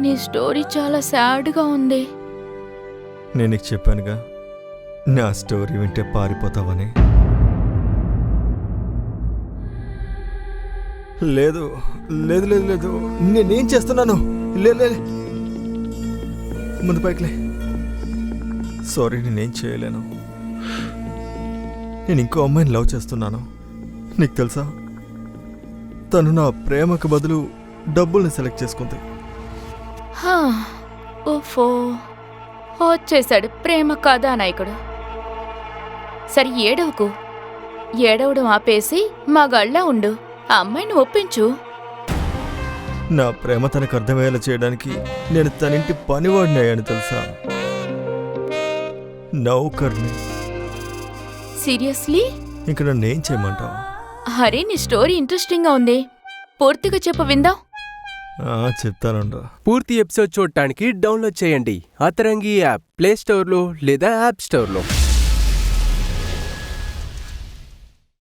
నీ స్టోరీ చాలా సాడ్గా ఉంది. నేను నీకు చెప్పానుగా నా స్టోరీ వింటే పారిపోతావని. లేదు లేదు లేదు లేదు, నేనేం చేస్తున్నాను? లే ముందు పైకిలే. సారీ, నేనేం చేయలేను. నేను ఇంకో అమ్మాయిని లవ్ చేస్తున్నాను. నీకు తెలుసా, తను నా ప్రేమకు బదులు డబ్బుల్ని సెలెక్ట్ చేసుకుంది. ఓఫో, వచ్చేశాడు ప్రేమ కథానాయకుడు. సరే ఏడవకు, ఏడవడం ఆపేసి మగాళ్ళ ఉండు. ఆ అమ్మాయిని ఒప్పించు. నా ప్రేమ తనకు అర్థమయ్యేలా చేయడానికి నేను తనింటి పనివాడిని అయ్యాను తెలుసా, నౌకర్ని. సీరియస్లీ? ఇంక నన్ను ఏం చేయమంటావు? అరే, నీ స్టోరీ ఇంట్రెస్టింగ్గా ఉంది, పూర్తిగా చెప్పు విందాం. చెప్తానుండు. పూర్తి ఎపిసోడ్ చూడటానికి డౌన్లోడ్ చేయండి అతరంగి యాప్ ప్లే స్టోర్లో లేదా యాప్ స్టోర్లో.